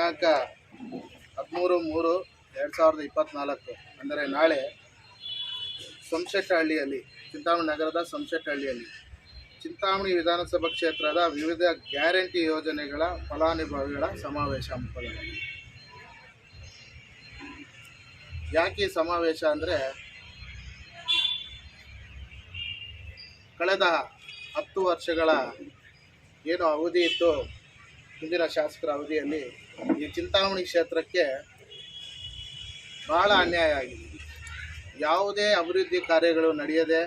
ದಿನಾಂಕ 13/3/2024 ಅಂದರೆ ನಾಳೆ ಸೋಮಶೆಟ್ಟಹಳ್ಳಿಯಲ್ಲಿ, ಚಿಂತಾಮಣಿ ನಗರದ ಸೋಮಶೆಟ್ಟಹಳ್ಳಿಯಲ್ಲಿ ಚಿಂತಾಮಣಿ ವಿಧಾನಸಭಾ ಕ್ಷೇತ್ರದ ವಿವಿಧ ಗ್ಯಾರಂಟಿ ಯೋಜನೆಗಳ ಫಲಾನುಭವಿಗಳ ಸಮಾವೇಶ ಹಮ್ಮಿಕೊಳ್ಳಲಾಗಿದೆ. ಯಾಕೆ ಈ ಸಮಾವೇಶ ಅಂದರೆ, ಕಳೆದ 10 ವರ್ಷಗಳ ಏನು ಅವಧಿ ಇತ್ತು ಹಿಂದಿನ ಶಾಸಕರ ಅವಧಿಯಲ್ಲಿ ಈ ಚಿಂತಾಮಣಿ ಕ್ಷೇತ್ರಕ್ಕೆ ಬಹಳ ಅನ್ಯಾಯ ಆಗಿದೆ. ಯಾವುದೇ ಅಭಿವೃದ್ಧಿ ಕಾರ್ಯಗಳು ನಡೆಯದೆ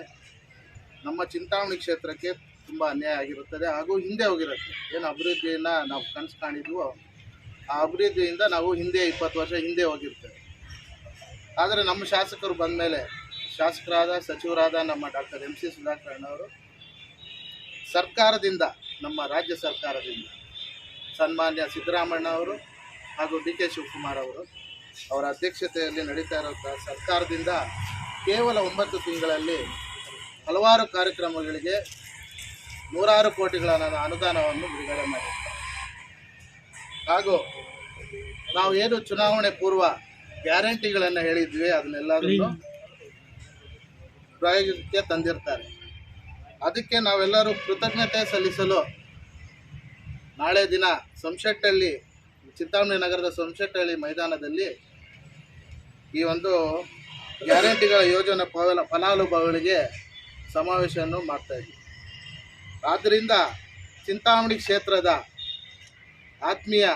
ನಮ್ಮ ಚಿಂತಾಮಣಿ ಕ್ಷೇತ್ರಕ್ಕೆ ತುಂಬ ಅನ್ಯಾಯ ಆಗಿರುತ್ತದೆ ಹಾಗೂ ಹಿಂದೆ ಹೋಗಿರುತ್ತೆ. ಏನು ಅಭಿವೃದ್ಧಿಯನ್ನು ನಾವು ಕನಸು ಕಾಣಿದ್ವೋ ಆ ಅಭಿವೃದ್ಧಿಯಿಂದ ನಾವು ಹಿಂದೆ 20 ವರ್ಷ ಹಿಂದೆ ಹೋಗಿರ್ತೇವೆ. ಆದರೆ ನಮ್ಮ ಶಾಸಕರು ಬಂದ ಮೇಲೆ ಶಾಸಕರಾದ ಸಚಿವರಾದ ನಮ್ಮ ಡಾಕ್ಟರ್ MC ಸುಧಾಕರಣ್ಣವರು ಸರ್ಕಾರದಿಂದ, ನಮ್ಮ ರಾಜ್ಯ ಸರ್ಕಾರದಿಂದ ಸನ್ಮಾನ್ಯ ಸಿದ್ದರಾಮಣ್ಣ ಅವರು ಹಾಗೂ DK ಶಿವಕುಮಾರ್ ಅವರು ಅವರ ಅಧ್ಯಕ್ಷತೆಯಲ್ಲಿ ನಡೀತಾ ಇರುವಂಥ ಸರ್ಕಾರದಿಂದ ಕೇವಲ 9 ತಿಂಗಳಲ್ಲಿ ಹಲವಾರು ಕಾರ್ಯಕ್ರಮಗಳಿಗೆ ನೂರಾರು ಕೋಟಿಗಳ ಅನುದಾನವನ್ನು ಬಿಡುಗಡೆ ಮಾಡಿರ್ತಾರೆ. ಹಾಗೂ ನಾವು ಏನು ಚುನಾವಣೆ ಪೂರ್ವ ಗ್ಯಾರಂಟಿಗಳನ್ನು ಹೇಳಿದ್ವಿ ಅದನ್ನೆಲ್ಲರೂ ಪ್ರಾಯೋಗಿಕಕ್ಕೆ ತಂದಿರ್ತಾರೆ. ಅದಕ್ಕೆ ನಾವೆಲ್ಲರೂ ಕೃತಜ್ಞತೆ ಸಲ್ಲಿಸಲು ನಾಳೆ ದಿನ ಸೋಮಶೆಟ್ಟಹಳ್ಳಿ, ಚಿಂತಾಮಣಿ ನಗರದ ಸೋಮಶೆಟ್ಟಹಳ್ಳಿ ಮೈದಾನದಲ್ಲಿ ಈ ಒಂದು ಗ್ಯಾರಂಟಿಗಳ ಯೋಜನೆ ಫಲಾನುಭವಿಗಳಿಗೆ ಸಮಾವೇಶವನ್ನು ಮಾಡ್ತಾಯಿದ್ವಿ. ಆದ್ದರಿಂದ ಚಿಂತಾಮಣಿ ಕ್ಷೇತ್ರದ ಆತ್ಮೀಯ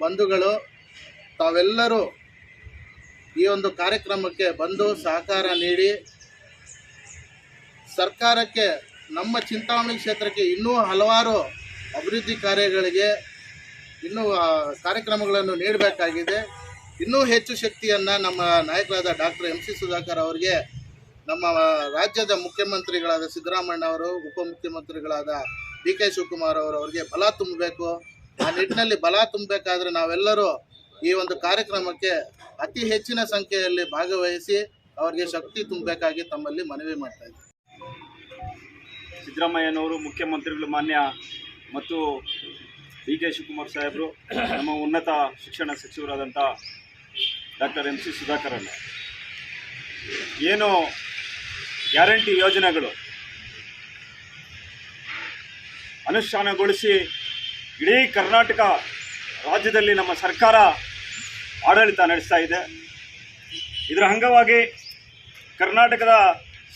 ಬಂಧುಗಳು ತಾವೆಲ್ಲರೂ ಈ ಒಂದು ಕಾರ್ಯಕ್ರಮಕ್ಕೆ ಬಂದು ಸಹಕಾರ ನೀಡಿ ಸರ್ಕಾರಕ್ಕೆ, ನಮ್ಮ ಚಿಂತಾಮಣಿ ಕ್ಷೇತ್ರಕ್ಕೆ ಇನ್ನೂ ಹಲವಾರು ಅಭಿವೃದ್ಧಿ ಕಾರ್ಯಗಳಿಗೆ ಇನ್ನೂ ಕಾರ್ಯಕ್ರಮಗಳನ್ನು ನೀಡಬೇಕಾಗಿದೆ. ಇನ್ನೂ ಹೆಚ್ಚು ಶಕ್ತಿಯನ್ನು ನಮ್ಮ ನಾಯಕರಾದ ಡಾಕ್ಟರ್ MC ಸುಧಾಕರ್ ಅವರಿಗೆ, ನಮ್ಮ ರಾಜ್ಯದ ಮುಖ್ಯಮಂತ್ರಿಗಳಾದ ಸಿದ್ದರಾಮಣ್ಣ ಅವರು, ಉಪಮುಖ್ಯಮಂತ್ರಿಗಳಾದ DK ಶಿವಕುಮಾರ್ ಅವರಿಗೆ ಬಲ ತುಂಬಬೇಕು. ಆ ನಿಟ್ಟಿನಲ್ಲಿ ಬಲ ತುಂಬಬೇಕಾದ್ರೆ ನಾವೆಲ್ಲರೂ ಈ ಒಂದು ಕಾರ್ಯಕ್ರಮಕ್ಕೆ ಅತಿ ಹೆಚ್ಚಿನ ಸಂಖ್ಯೆಯಲ್ಲಿ ಭಾಗವಹಿಸಿ ಅವರಿಗೆ ಶಕ್ತಿ ತುಂಬಬೇಕಾಗಿ ತಮ್ಮಲ್ಲಿ ಮನವಿ ಮಾಡ್ತಾ ಇದ್ದೀವಿ. ಸಿದ್ದರಾಮಯ್ಯನವರು ಮುಖ್ಯಮಂತ್ರಿಗಳು ಮಾನ್ಯ ಮತ್ತು DK ಶಿವಕುಮಾರ್ ಸಾಹೇಬರು, ನಮ್ಮ ಉನ್ನತ ಶಿಕ್ಷಣ ಸಚಿವರಾದಂಥ ಡಾಕ್ಟರ್ MC ಸುಧಾಕರಣ್ಣ ಏನು ಗ್ಯಾರಂಟಿ ಯೋಜನೆಗಳು ಅನುಷ್ಠಾನಗೊಳಿಸಿ ಇಡೀ ಕರ್ನಾಟಕ ರಾಜ್ಯದಲ್ಲಿ ನಮ್ಮ ಸರ್ಕಾರ ಆಡಳಿತ ನಡೆಸ್ತಾ ಇದೆ. ಇದರ ಅಂಗವಾಗಿ ಕರ್ನಾಟಕದ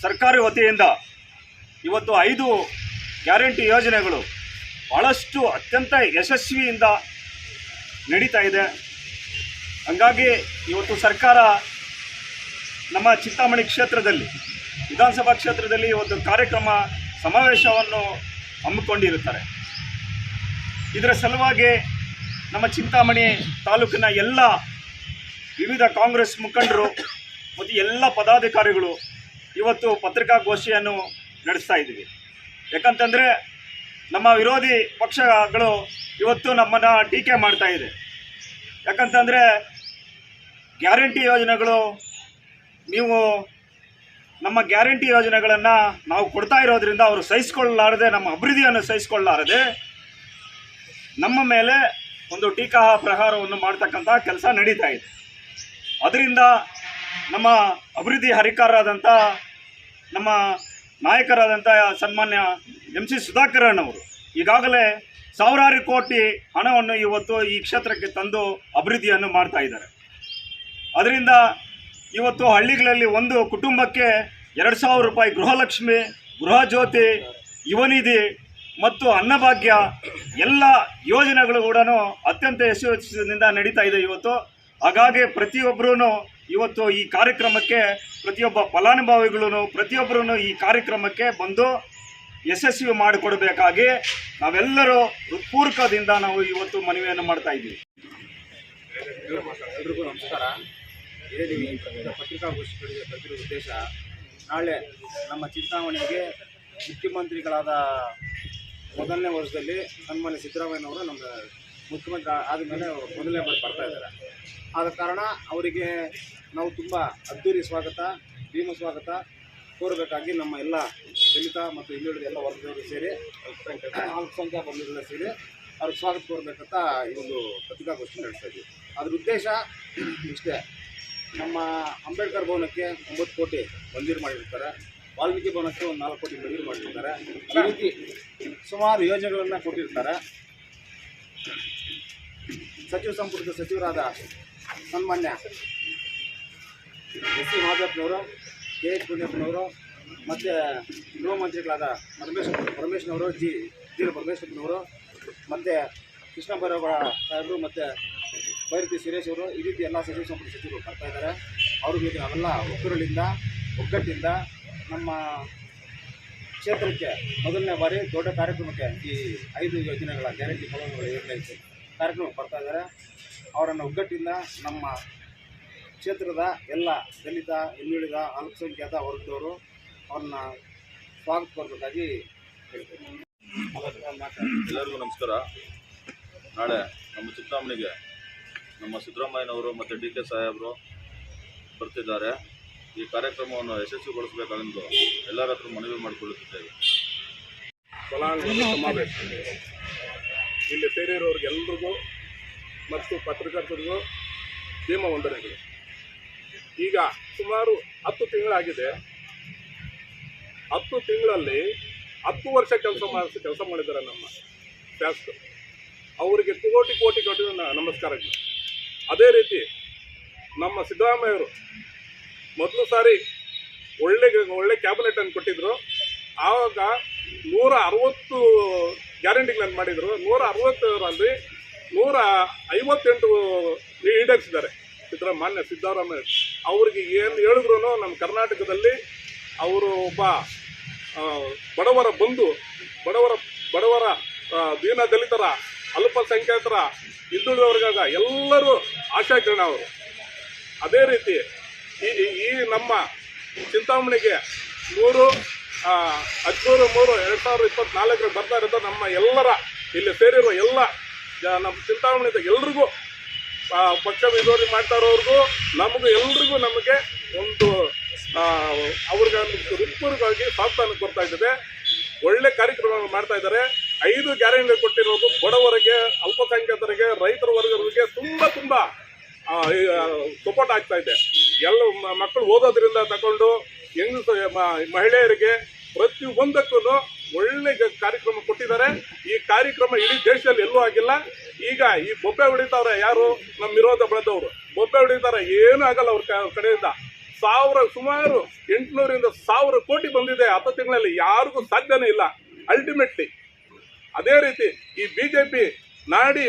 ಸರ್ಕಾರಿ ವತಿಯಿಂದ ಇವತ್ತು 5 ಗ್ಯಾರಂಟಿ ಯೋಜನೆಗಳು ಭಾಳಷ್ಟು ಅತ್ಯಂತ ಯಶಸ್ವಿಯಿಂದ ನಡೀತಾ ಇದೆ. ಹಂಗಾಗಿ ಇವತ್ತು ಸರ್ಕಾರ ನಮ್ಮ ಚಿಂತಾಮಣಿ ಕ್ಷೇತ್ರದಲ್ಲಿ, ವಿಧಾನಸಭಾ ಕ್ಷೇತ್ರದಲ್ಲಿ ಇವತ್ತು ಕಾರ್ಯಕ್ರಮ ಸಮಾವೇಶವನ್ನು ಹಮ್ಮಿಕೊಂಡಿರುತ್ತಾರೆ. ಇದರ ಸಲುವಾಗಿ ನಮ್ಮ ಚಿಂತಾಮಣಿ ತಾಲೂಕಿನ ಎಲ್ಲ ವಿವಿಧ ಕಾಂಗ್ರೆಸ್ ಮುಖಂಡರು ಮತ್ತು ಎಲ್ಲ ಪದಾಧಿಕಾರಿಗಳು ಇವತ್ತು ಪತ್ರಿಕಾಗೋಷ್ಠಿಯನ್ನು ನಡೆಸ್ತಾ ಇದ್ದೀವಿ. ಯಾಕಂತಂದರೆ ನಮ್ಮ ವಿರೋಧಿ ಪಕ್ಷಗಳು ಇವತ್ತು ನಮ್ಮನ್ನು ಟೀಕೆ ಮಾಡ್ತಾ ಇದೆ. ಯಾಕಂತಂದರೆ ಗ್ಯಾರಂಟಿ ಯೋಜನೆಗಳು, ನೀವು ನಮ್ಮ ಗ್ಯಾರಂಟಿ ಯೋಜನೆಗಳನ್ನು ನಾವು ಕೊಡ್ತಾ ಇರೋದ್ರಿಂದ ಅವರು ಸಹಿಸ್ಕೊಳ್ಳಲಾರದೆ, ನಮ್ಮ ಅಭಿವೃದ್ಧಿಯನ್ನು ಸಹಿಸ್ಕೊಳ್ಳಲಾರದೆ ನಮ್ಮ ಮೇಲೆ ಒಂದು ಟೀಕಾ ಪ್ರಹಾರವನ್ನು ಮಾಡ್ತಕ್ಕಂಥ ಕೆಲಸ ನಡೀತಾ ಇದೆ. ಅದರಿಂದ ನಮ್ಮ ಅಭಿವೃದ್ಧಿ ಹರಿಕಾರರಾದಂಥ ನಮ್ಮ ನಾಯಕರಾದಂಥ ಸನ್ಮಾನ್ಯ MC ಸುಧಾಕರಣ್ಣವರು ಈಗಾಗಲೇ ಸಾವಿರಾರು ಕೋಟಿ ಹಣವನ್ನು ಇವತ್ತು ಈ ಕ್ಷೇತ್ರಕ್ಕೆ ತಂದು ಅಭಿವೃದ್ಧಿಯನ್ನು ಮಾಡ್ತಾ ಇದ್ದಾರೆ. ಅದರಿಂದ ಇವತ್ತು ಹಳ್ಳಿಗಳಲ್ಲಿ ಒಂದು ಕುಟುಂಬಕ್ಕೆ 2,000 ರೂಪಾಯಿ ಗೃಹಲಕ್ಷ್ಮಿ, ಗೃಹ ಜ್ಯೋತಿ, ಯುವನಿಧಿ ಮತ್ತು ಅನ್ನಭಾಗ್ಯ ಎಲ್ಲ ಯೋಜನೆಗಳು ಕೂಡ ಅತ್ಯಂತ ಯಶಸ್ವಿನಿಂದ ನಡೀತಾ ಇದೆ ಇವತ್ತು. ಹಾಗಾಗಿ ಪ್ರತಿಯೊಬ್ಬರೂ ಇವತ್ತು ಈ ಕಾರ್ಯಕ್ರಮಕ್ಕೆ, ಪ್ರತಿಯೊಬ್ಬ ಫಲಾನುಭವಿಗಳು ಪ್ರತಿಯೊಬ್ಬರೂ ಈ ಕಾರ್ಯಕ್ರಮಕ್ಕೆ ಬಂದು ಯಶಸ್ವಿ ಮಾಡಿಕೊಡಬೇಕಾಗಿ ನಾವೆಲ್ಲರೂ ಹೃತ್ಪೂರ್ವಕದಿಂದ ನಾವು ಇವತ್ತು ಮನವಿಯನ್ನು ಮಾಡ್ತಾ ಇದ್ದೀವಿ. ಎಲ್ರಿಗೂ ನಮಸ್ಕಾರ. ಹೇಳಿದ್ದೀವಿ, ಪತ್ರಿಕಾಗೋಷ್ಠಿಗಳಿಗೆ ಬಂದಿರೋ ಉದ್ದೇಶ, ನಾಳೆ ನಮ್ಮ ಚಿಂತಾಮಣಿಗೆ ಮುಖ್ಯಮಂತ್ರಿಗಳಾದ ಮೊದಲನೇ ವರ್ಷದಲ್ಲಿ ಸನ್ಮಾನ್ಯ ಸಿದ್ದರಾಮಯ್ಯನವರು ನಮ್ಮ ಮುಖ್ಯಮಂತ್ರಿ ಆದಮೇಲೆ ಮೊದಲನೇ ಬಾರಿ ಬರ್ತಾ ಇದ್ದಾರೆ. ಆದ ಕಾರಣ ಅವರಿಗೆ ನಾವು ತುಂಬ ಅದ್ದೂರಿ ಸ್ವಾಗತ, ಭೀಮ ಸ್ವಾಗತ ಕೋರಬೇಕಾಗಿ ನಮ್ಮ ಎಲ್ಲ ದಲಿತ ಮತ್ತು ಹಿಂದುಳಿದ ಎಲ್ಲ ವರ್ಗದವರು ಸೇರಿ, ಅಲ್ಪಸಂಖ್ಯಾತ ಬಂಧುಗಳ ಸೇರಿ ಅವ್ರಿಗೆ ಸ್ವಾಗತ ಕೋರಬೇಕಂತ ಈ ಒಂದು ಪತ್ರಿಕಾಗೋಷ್ಠಿ ನಡೆಸ್ತಾ ಇದ್ದೀವಿ. ಅದ್ರ ಉದ್ದೇಶ ಇಷ್ಟೇ, ನಮ್ಮ ಅಂಬೇಡ್ಕರ್ ಭವನಕ್ಕೆ 9 ಕೋಟಿ ಮಂಜೂರು ಮಾಡಿರ್ತಾರೆ, ವಾಲ್ಮೀಕಿ ಭವನಕ್ಕೆ ಒಂದು 4 ಕೋಟಿ ಮಂಜೂರು ಮಾಡಿರ್ತಾರೆ. ಈ ರೀತಿ ಸುಮಾರು ಯೋಜನೆಗಳನ್ನು ಕೊಟ್ಟಿರ್ತಾರೆ. ಸಚಿವ ಸಂಪುಟದ ಸಚಿವರಾದ ಸನ್ಮಾನ್ಯ ಎಸ್ ಸಿ ಮಾಧವಪ್ಪನವರು, ಕೆ ಎಚ್ ಪುಣ್ಯಪ್ಪನವರು ಮತ್ತು ಗೃಹ ಮಂತ್ರಿಗಳಾದ ಪರಮೇಶ್ವರನವರು, ಜಿ ಪರಮೇಶ್ವರನವರು ಮತ್ತು ಕೃಷ್ಣ ಬೈರೇಗೌಡ ಸಾಹೇಬರು ಮತ್ತು ಬೈರತಿ ಸುರೇಶ್ ಅವರು, ಈ ರೀತಿ ಎಲ್ಲ ಸಚಿವ ಸಂಪುಟ ಸಚಿವರು ಬರ್ತಾ ಇದ್ದಾರೆ. ಅವ್ರಿಗೆ ನಾವೆಲ್ಲ ಒಗ್ಗಟ್ಟಿಂದ ನಮ್ಮ ಕ್ಷೇತ್ರಕ್ಕೆ ಮೊದಲನೇ ಬಾರಿ ದೊಡ್ಡ ಕಾರ್ಯಕ್ರಮಕ್ಕೆ ಈ 5 ಯೋಜನೆಗಳ ಗ್ಯಾರಂಟಿ ಫಲಾನುಭವಿಗಳ ಯೋಜನೆ ಕಾರ್ಯಕ್ರಮಕ್ಕೆ ಬರ್ತಾ ಇದ್ದಾರೆ. ಅವರನ್ನು ಒಗ್ಗಟ್ಟಿಂದ ನಮ್ಮ ಕ್ಷೇತ್ರದ ಎಲ್ಲ ದಲಿತ, ಹಿಂದುಳಿದ, ಅಲ್ಪಸಂಖ್ಯಾತ ವರ್ಗದವರು ಅವ್ರನ್ನ ಸ್ವಾಗತ ಕೋರಬೇಕಾಗಿ ಹೇಳ್ತೇನೆ. ಎಲ್ಲರಿಗೂ ನಮಸ್ಕಾರ. ನಾಳೆ ನಮ್ಮ ಚಿಂತಾಮಣಿಗೆ ನಮ್ಮ ಸಿದ್ದರಾಮಯ್ಯನವರು ಮತ್ತು ಡಿ ಕೆ ಸಾಹೇಬರು ಬರ್ತಿದ್ದಾರೆ. ಈ ಕಾರ್ಯಕ್ರಮವನ್ನು ಯಶಸ್ವಿಗೊಳಿಸಬೇಕೆಂದು ಎಲ್ಲರ ಹತ್ರ ಮನವಿ ಮಾಡಿಕೊಳ್ಳುತ್ತಿದ್ದೇವೆ. ಫಲಾನುಭವಿ ಸಮಾವೇಶ ಇಲ್ಲಿ ಸೇರಿರೋರಿಗೆಲ್ರಿಗೂ ಮತ್ತು ಪತ್ರಕರ್ತರಿಗೂ ಭೀಮ ವಂದನೆಗಳು. ಈಗ ಸುಮಾರು 10 ತಿಂಗಳಾಗಿದೆ. 10 ತಿಂಗಳಲ್ಲಿ 10 ವರ್ಷ ಕೆಲಸ ಮಾಡಿದ್ದಾರೆ ನಮ್ಮ ಶಾಸಕರು. ಅವರಿಗೆ ಕೋಟಿ ನಮಸ್ಕಾರಗಳು. ಅದೇ ರೀತಿ ನಮ್ಮ ಸಿದ್ದರಾಮಯ್ಯವರು ಮೊದಲು ಸಾರಿ ಒಳ್ಳೆ ಕ್ಯಾಬಿನೆಟನ್ನು ಕೊಟ್ಟಿದ್ದರು. ಆವಾಗ 160 ಗ್ಯಾರಂಟಿಗಳನ್ನು ಮಾಡಿದರು. 160ರಲ್ಲಿ 158 ಈಡೇರಿಸಿದ್ದಾರೆ ಮಾನ್ಯ ಸಿದ್ದರಾಮಯ್ಯ. ಅವ್ರಿಗೆ ಏನು ಹೇಳಿದ್ರು ನಮ್ಮ ಕರ್ನಾಟಕದಲ್ಲಿ ಅವರು ಒಬ್ಬ ಬಡವರ ಬಂಧು, ಬಡವರ ದೀನ ದಲಿತರ, ಅಲ್ಪಸಂಖ್ಯಾತರ, ಹಿಂದುಳಿದ ವರ್ಗದ ಎಲ್ಲರೂ ಆಶಾಕಿರಣ ಅವರು. ಅದೇ ರೀತಿ ಈ ನಮ್ಮ ಚಿಂತಾಮಣಿಗೆ 13/3/2024 ಬರ್ತಾ ಇರೋದು ನಮ್ಮ ಎಲ್ಲರ ಇಲ್ಲಿ ಸೇರಿರುವ ಎಲ್ಲ ನಮ್ಮ ಚಿಂತಾಮಣಿದ ಎಲ್ರಿಗೂ ಪಕ್ಷ ವಿರೋಧಿ ಮಾಡ್ತಾ ಇರೋರ್ಗೂ ನಮಗೆ ಒಂದು ಅವ್ರಿಗೆ ಹೃತ್ಪೂರ್ವಕವಾಗಿ ಸ್ವಾಗತ ಕೊಡ್ತಾ ಇದ್ದಾರೆ. ಒಳ್ಳೆ ಕಾರ್ಯಕ್ರಮ ಮಾಡ್ತಾ ಇದ್ದಾರೆ. 5 ಗ್ಯಾರಂಟಿ ಕೊಟ್ಟಿರೋದು ಬಡವರಿಗೆ, ಅಲ್ಪಸಂಖ್ಯಾತರಿಗೆ, ರೈತರ ವರ್ಗರಿಗೆ ತುಂಬ ಸಪೋರ್ಟ್ ಆಗ್ತಾ ಇದೆ. ಎಲ್ಲ ಮಕ್ಕಳು ಓದೋದ್ರಿಂದ ತಗೊಂಡು ಮಹಿಳೆಯರಿಗೆ ಪ್ರತಿಯೊಂದಕ್ಕೂ ಒಳ್ಳೆ ಕಾರ್ಯಕ್ರಮ ಕೊಟ್ಟಿದ್ದಾರೆ. ಈ ಕಾರ್ಯಕ್ರಮ ಇಡೀ ದೇಶದಲ್ಲಿ ಎಲ್ಲೂ ಆಗಿಲ್ಲ. ಈಗ ಈ ಬೊಬ್ಬೆ ಹೊಡಿತಾವ್ರೆ ಯಾರು, ನಮ್ಮ ವಿರೋಧ ಬೆಳೆದವರು ಬೊಬ್ಬೆ ಹೊಡಿತಾರೆ, ಏನೂ ಆಗಲ್ಲ ಅವ್ರ ಕಡೆಯಿಂದ. ಸುಮಾರು 800ರಿಂದ 1000 ಕೋಟಿ ಬಂದಿದೆ 10 ತಿಂಗಳಲ್ಲಿ. ಯಾರಿಗೂ ಸಾಧ್ಯನೇ ಇಲ್ಲ ಅಲ್ಟಿಮೇಟ್ಲಿ. ಅದೇ ರೀತಿ ಈ BJP ನಾಡಿ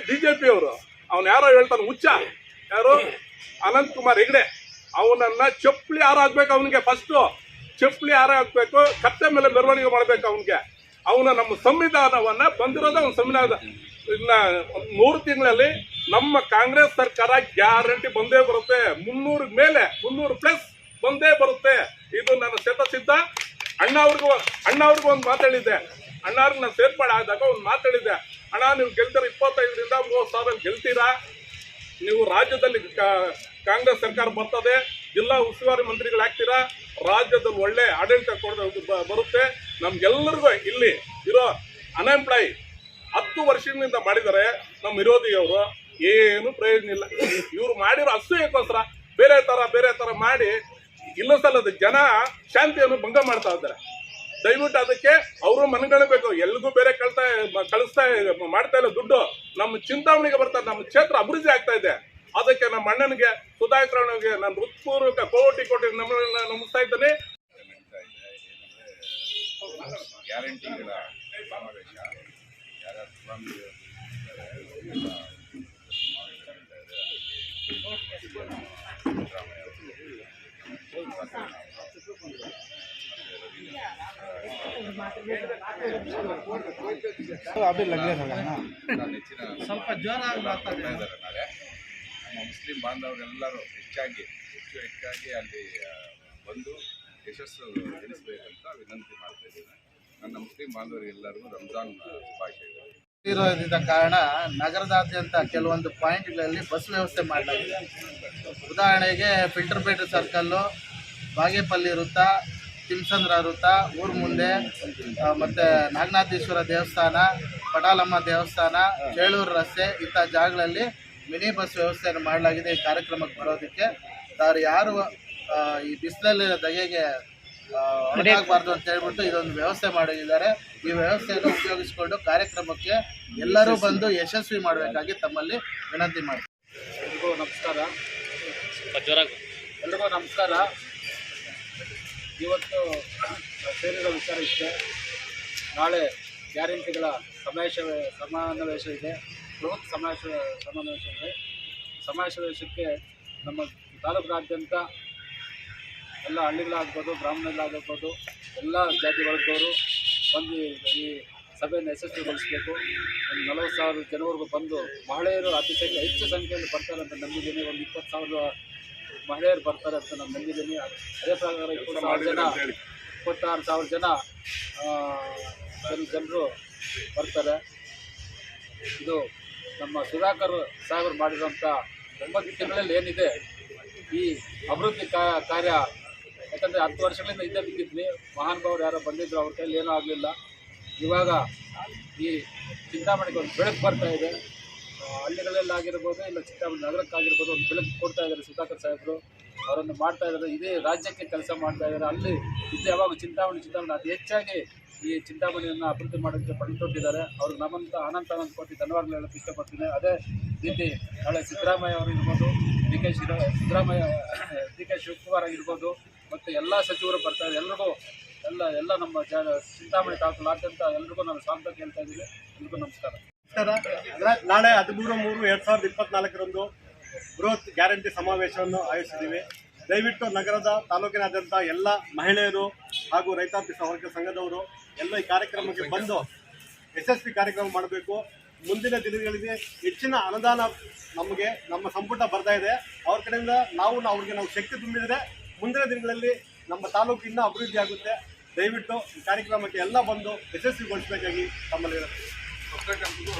BJP ಅವರು ಅವನು ಯಾರೋ ಹೇಳ್ತಾನೆ ಹುಚ್ಚ, ಯಾರು ಅನಂತ್ ಕುಮಾರ್ ಹೆಗಡೆ, ಅವನನ್ನ ಚಪ್ಪಲಿ ಹಾರ ಹಾಕ್ಬೇಕು. ಅವನಿಗೆ ಫಸ್ಟು ಚಪ್ಪಲಿ ಹಾರ ಹಾಕ್ಬೇಕು, ಕತ್ತೆ ಮೇಲೆ ಮೆರವಣಿಗೆ ಮಾಡ್ಬೇಕು ಅವನಿಗೆ. ಅವನ ನಮ್ಮ ಸಂವಿಧಾನವನ್ನ ಬಂದಿರೋದು ಅವನ ಸಂವಿಧಾನ. ಇನ್ನ 3 ತಿಂಗಳಲ್ಲಿ ನಮ್ಮ ಕಾಂಗ್ರೆಸ್ ಸರ್ಕಾರ ಗ್ಯಾರಂಟಿ ಬಂದೇ ಬರುತ್ತೆ. 300+ ಬಂದೇ ಬರುತ್ತೆ. ಇದು ನನ್ನ ಶತಸಿದ್ಧ. ಅಣ್ಣವ್ರಿಗೂ ಒಂದು ಮಾತಾಡಿದ್ದೆ. ಅಣ್ಣವ್ರಿಗೆ ನಾನು ಸೇರ್ಪಡೆ ಆದಾಗ ಒಂದು ಮಾತಾಡಿದ್ದೆ, ಅಣ್ಣ ನೀವು ಗೆಲ್ತೀರ 25ರಿಂದ 30 ಸಾವಿರ ಗೆಲ್ತೀರಾ, ನೀವು ರಾಜ್ಯದಲ್ಲಿ ಕಾಂಗ್ರೆಸ್ ಸರ್ಕಾರ ಬರ್ತದೆ, ಜಿಲ್ಲಾ ಉಸ್ತುವಾರಿ ಮಂತ್ರಿಗಳಾಗ್ತೀರಾ, ರಾಜ್ಯದಲ್ಲಿ ಒಳ್ಳೆ ಆಡಳಿತ ಬರುತ್ತೆ. ನಮ್ಗೆಲ್ಲರಿಗೂ ಇಲ್ಲಿ ಇರೋ ಅನ್ಎಂಪ್ಲಾಯ್ 10 ವರ್ಷದಿಂದ ಮಾಡಿದ್ದಾರೆ ನಮ್ಮ ವಿರೋಧಿಯವರು, ಏನು ಪ್ರಯೋಜನ ಇಲ್ಲ. ಇವ್ರು ಮಾಡಿರೋ ಅಸೂಯಕ್ಕೋಸ್ಕರ ಬೇರೆ ತರ ಮಾಡಿ ಇಲ್ಲ ಸಲ್ಲದ ಜನ ಶಾಂತಿಯನ್ನು ಭಂಗ ಮಾಡ್ತಾ ಇದ್ದಾರೆ. ದಯವಿಟ್ಟು ಅದಕ್ಕೆ ಅವರು ಮನಗಣಬೇಕು. ಎಲ್ಲಿಗೂ ಬೇರೆ ಕಳಿಸ್ತಾ ಮಾಡ್ತಾ ಇಲ್ಲ ದುಡ್ಡು, ನಮ್ಮ ಚಿಂತಾಮಣಿಗೆ ಬರ್ತಾರೆ. ನಮ್ಮ ಕ್ಷೇತ್ರ ಅಭಿವೃದ್ಧಿ ಆಗ್ತಾ ಇದೆ. ಅದಕ್ಕೆ ನಮ್ಮ ಅಣ್ಣನಿಗೆ ಸುಧಾಕರನಿಗೆ ನಾನು ಹೃತ್ಪೂರ್ವಕ ಕೋಟಿ ನಮಿಸ್ತಾ ಇದ್ದೇನೆ. ಗ್ಯಾರಂಟಿಗಳ ಸಮಾವೇಶ ಸ್ವಲ್ಪ ಜೋರಾಗಿ ನಾಳೆ ನಮ್ಮ ಮುಸ್ಲಿಂ ಬಾಂಧವರೆಲ್ಲರೂ ಹೆಚ್ಚಾಗಿ ಅಲ್ಲಿ ಬಂದು ಯಶಸ್ಸು ಗಳಿಸಬೇಕಂತ ವಿನಂತಿ ಮಾಡ್ತಾ ಇದ್ದೇನೆ. ನನ್ನ ಮುಸ್ಲಿಂ ಬಾಂಧವರಿಗೆಲ್ಲರಿಗೂ ರಂಜಾನ್ ಶುಭಾಶಯಗಳು. ಇರೋದ್ರಿಂದ ಕಾರಣ ನಗರದಾದ್ಯಂತ ಕೆಲವೊಂದು ಪಾಯಿಂಟ್ಗಳಲ್ಲಿ ಬಸ್ ವ್ಯವಸ್ಥೆ ಮಾಡಲಾಗಿದೆ. ಉದಾಹರಣೆಗೆ ಫಿಲ್ಟರ್ಪೇಟೆ ಸರ್ಕಲ್ಲು, ಬಾಗೇಪಲ್ಲಿ ವೃತ್ತ, ತಿಮ್ಸಂದ್ರ ವೃತ್ತ, ಊರು ಮುಂದೆ, ಮತ್ತು ನಾಗನಾಥೇಶ್ವರ ದೇವಸ್ಥಾನ, ಪಟಾಲಮ್ಮ ದೇವಸ್ಥಾನ, ಚೇಳೂರು ರಸ್ತೆ ಇಂಥ ಜಾಗಗಳಲ್ಲಿ ಮಿನಿ ಬಸ್ ವ್ಯವಸ್ಥೆಯನ್ನು ಮಾಡಲಾಗಿದೆ ಈ ಕಾರ್ಯಕ್ರಮಕ್ಕೆ ಬರೋದಕ್ಕೆ. ಯಾರು ಈ ಬಿಸಿಲಲ್ಲಿ ದಗೆಗೆ ಒಳಗಾಗಬಾರ್ದು ಅಂತ ಹೇಳ್ಬಿಟ್ಟು ಇದೊಂದು ವ್ಯವಸ್ಥೆ ಮಾಡಿದ್ದಾರೆ. ಈ ವ್ಯವಸ್ಥೆಯನ್ನು ಉಪಯೋಗಿಸಿಕೊಂಡು ಕಾರ್ಯಕ್ರಮಕ್ಕೆ ಎಲ್ಲರೂ ಬಂದು ಯಶಸ್ವಿ ಮಾಡಬೇಕಾಗಿ ತಮ್ಮಲ್ಲಿ ವಿನಂತಿ ಮಾಡ್ತೀನಿ. ಎಲ್ರಿಗೂ ನಮಸ್ಕಾರ. ಇವತ್ತು ಸೇರಿರೋ ವಿಚಾರ ಇಷ್ಟೇ. ನಾಳೆ ಗ್ಯಾರಂಟಿಗಳ ಸಮಾವೇಶ ಇದೆ, ಬೃಹತ್ ಸಮಾವೇಶ ಇದೆ. ಸಮಾವೇಶಕ್ಕೆ ನಮ್ಮ ತಾಲೂಕಿನಾದ್ಯಂತ ಎಲ್ಲ ಹಳ್ಳಿಗಳಾಗ್ಬೋದು, ಗ್ರಾಮಗಳಾಗಿರ್ಬೋದು, ಎಲ್ಲ ಜಾತಿ ವರ್ಗದವರು ಬಂದು ಈ ಸಭೆಯನ್ನು ಯಶಸ್ವಿಗೊಳಿಸಬೇಕು. ಒಂದು 40,000 ಜನವರೆಗೂ ಬಂದು ಮಹಿಳೆಯರು ಹೆಚ್ಚು ಸಂಖ್ಯೆಯಲ್ಲಿ ಬರ್ತಾರೆ ಅಂತ ನಂಬಿದ್ದೀನಿ. ಒಂದು 20,000 ಮಹಿಳೆಯರು ಬರ್ತಾರೆ ಅಂತ ನಾನು ನಂಬಿದ್ದೀನಿ. ಅದೇ ಪ್ರಕಾರ 26,000 ಜನ ಜನರು ಬರ್ತಾರೆ. ಇದು ನಮ್ಮ ಸುಧಾಕರ್ ಸಾಹೇಬರು ಮಾಡಿರುವಂಥ 9 ತಿಂಗಳಲ್ಲಿ ಏನಿದೆ ಈ ಅಭಿವೃದ್ಧಿ ಕಾರ್ಯ. ಯಾಕಂದರೆ 10 ವರ್ಷಗಳಿಂದ ಇದ್ದೇ ಬಿದ್ದಿದ್ವಿ, ಮಹಾನುಭಾವರು ಯಾರೋ ಬಂದಿದ್ರು, ಅವ್ರ ಕೈಯಲ್ಲಿ ಏನೂ ಆಗಲಿಲ್ಲ. ಇವಾಗ ಈ ಚಿಂತಾಮಣಿಗೆ ಒಂದು ಬೆಳಕು ಬರ್ತಾ ಇದೆ. ಹಳ್ಳಿಗಳಲ್ಲಾಗಿರ್ಬೋದು, ಇಲ್ಲ ಚಿಂತಾಮಣಿ ನಗರಕ್ಕಾಗಿರ್ಬೋದು ಒಂದು ಬೆಳಕು ಕೊಡ್ತಾ ಇದ್ದಾರೆ ಸುಧಾಕರ್ ಸಾಹೇಬರು. ಅವರನ್ನು ಮಾಡ್ತಾ ಇದ್ದಾರೆ, ಇದೇ ರಾಜ್ಯಕ್ಕೆ ಕೆಲಸ ಮಾಡ್ತಾ ಇದ್ದಾರೆ. ಅಲ್ಲಿ ಇದು ಯಾವಾಗ ಚಿಂತಾಮಣಿ ಅತಿ ಹೆಚ್ಚಾಗಿ ಈ ಚಿಂತಾಮಣಿಯನ್ನು ಅಭಿವೃದ್ಧಿ ಮಾಡೋಕ್ಕೆ ಪಡೆದುಕೊಂಡಿದ್ದಾರೆ. ಅವ್ರಿಗೆ ನಮ್ಮಂತ ಅನಂತ ಕೋಟಿ ಧನ್ಯವಾದಗಳು ಹೇಳೋಕ್ಕೆ ಇಷ್ಟಪಡ್ತೀನಿ. ಅದೇ ರೀತಿ ನಾಳೆ ಸಿದ್ದರಾಮಯ್ಯ ಅವರು ಇರ್ಬೋದು, ಡಿ ಕೆ ಶಿವಕುಮಾರ್ ಆಗಿರ್ಬೋದು, ಮತ್ತು ಎಲ್ಲ ಸಚಿವರು ಬರ್ತಾರೆ. ಎಲ್ರಿಗೂ ಎಲ್ಲ ನಮ್ಮ ಚಿಂತಾಮಣಿ ತಾಲೂಕಿನಾದ್ಯಂತ ಎಲ್ರಿಗೂ ನಾನು ಸ್ವಾಗತ ಕೇಳ್ತಾ ಇದ್ದೀನಿ. ಎಲ್ರಿಗೂ ನಮಸ್ಕಾರ. ನಾಳೆ 13/3/2024 ಬೃಹತ್ ಗ್ಯಾರಂಟಿ ಸಮಾವೇಶವನ್ನು ಆಯೋಜಿಸಿದ್ದೀವಿ. ದಯವಿಟ್ಟು ನಗರದ ತಾಲೂಕಿನಾದ್ಯಂತ ಎಲ್ಲ ಮಹಿಳೆಯರು ಹಾಗೂ ರೈತಾಪಿ ವರ್ಗ ಸಂಘದವರು ಎಲ್ಲ ಈ ಕಾರ್ಯಕ್ರಮಕ್ಕೆ ಬಂದು ಯಶಸ್ವಿ ಕಾರ್ಯಕ್ರಮ ಮಾಡಬೇಕು. ಮುಂದಿನ ದಿನಗಳಿಗೆ ಹೆಚ್ಚಿನ ಅನುದಾನ ನಮ್ಮ ಸಂಪುಟ ಬರ್ತಾ ಇದೆ. ಅವ್ರ ಕಡೆಯಿಂದ ಅವ್ರಿಗೆ ನಾವು ಶಕ್ತಿ ತುಂಬಿದರೆ ಮುಂದಿನ ದಿನಗಳಲ್ಲಿ ನಮ್ಮ ತಾಲೂಕು ಇನ್ನೂ ಅಭಿವೃದ್ಧಿ ಆಗುತ್ತೆ. ದಯವಿಟ್ಟು ಈ ಕಾರ್ಯಕ್ರಮಕ್ಕೆ ಎಲ್ಲ ಬಂದು ಯಶಸ್ವಿಗೊಳಿಸಬೇಕಾಗಿ ತಮ್ಮಲ್ಲಿ